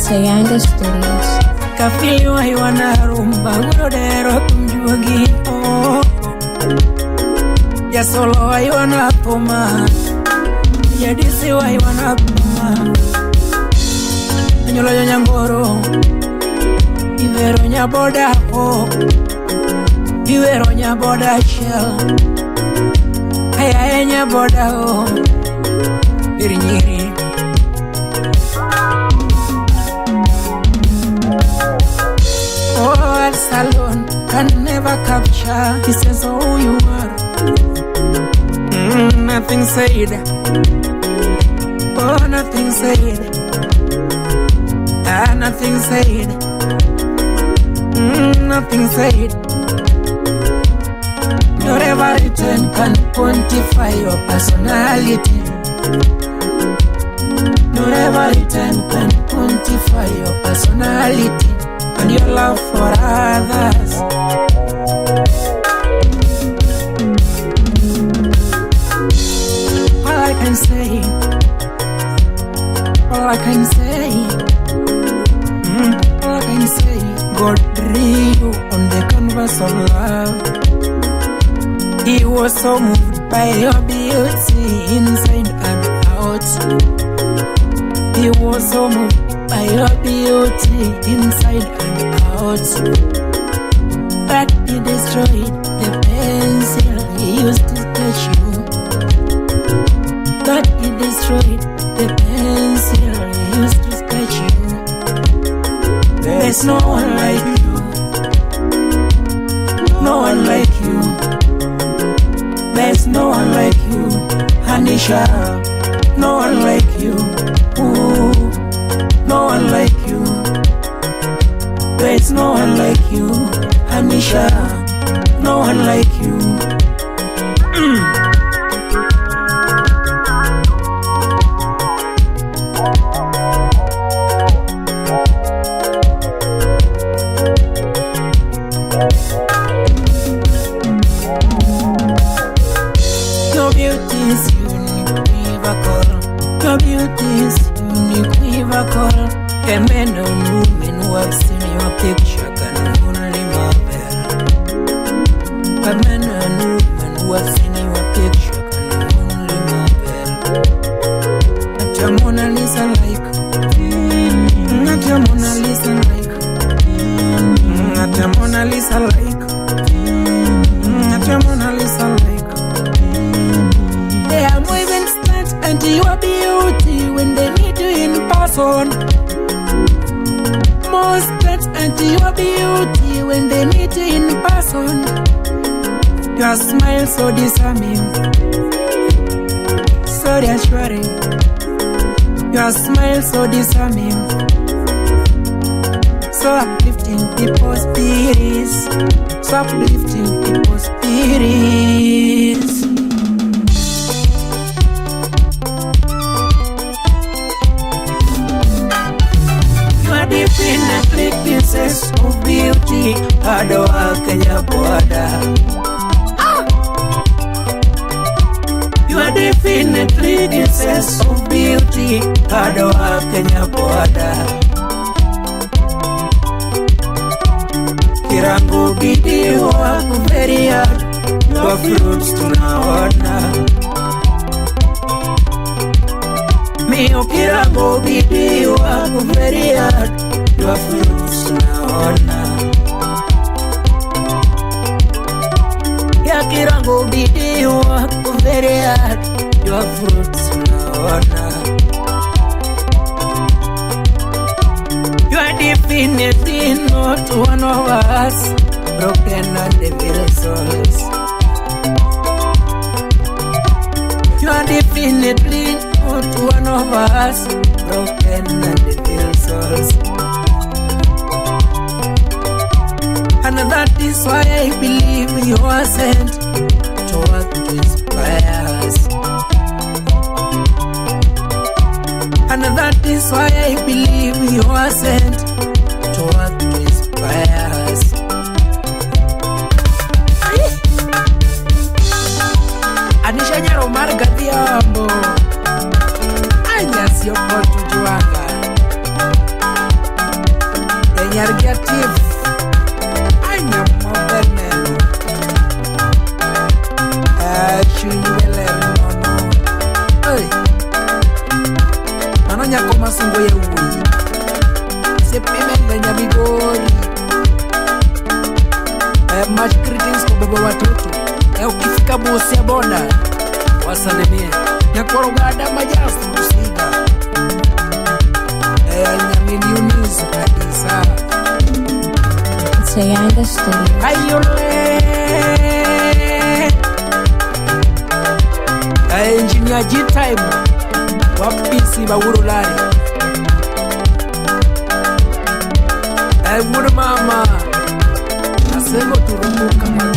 Sayanga Studios. Kafili wa hiwana rumba urodero kumjuagi ya solo wa hiwana poma ya disi wa hiwana poma nyolo nyangoro ivero nyaboda ho ivero nyaboda shell aya nyaboda ho nyiri. Oh, El Salon can never capture the sense of who you are. Nothing said. Oh, nothing said. Nothing said. Nothing said. Your ever return can quantify your personality. Your ever return can quantify your personality and your love for others. All I can say, all I can say, all I can say, God drew you on the canvas of love. He was so moved by your beauty inside and out. He was so moved by your beauty inside and out. But he destroyed the pencil he used to sketch you. But he destroyed the pencil he used to sketch you. There's no one like you. No one like you. There's no one like you, Anisha. No one like you. Ooh. No one like you. There's no one like you, Anisha. No one like you. Your beauty is univocal. Your beauty is univocal. A man and woman who have seen your picture can only marvel. A man and woman who have seen your picture can only marvel. Not your Mona Lisa like. Not your Mona Lisa like. Not your Mona Lisa like. Not your Mona Lisa like. They are moving stunts and your beauty when they meet you in person. Most pets and your beauty when they meet you in person. Your smile so disarming, so reassuring. Your smile so disarming, so uplifting people's spirits, so uplifting people's spirits. Definitely pieces of beauty, Adoa Kenya border. You are definitely pieces of beauty, Adoa Kenya border. Kirango bidi wako very hard, your fruits tunaona. Mio kirango bidi wako very hard, your fruits tunaona. Ya kirango bidi wako very hard, your fruits tunaona. You are definitely not one of us, broken and devil souls. You are definitely not one of us, broken and devil souls. And that is why I believe you are sent to work to inspire us. And that is why I believe you are sent to work to inspire us. Anisha Nyaro Marga Diambo Anyas yo potu juanga nyako masungo ya uwi sepimele nyabigori. Much greetings kwa baba watoto. Ukifika bosi ya bonda wasalimie. Nyakorogada majastu kusiga nyamini unizu kabisa. It's a Yanga studio. Ayole engineer G-Time wapisi bawurulari. Wuru mama asengo turumuka.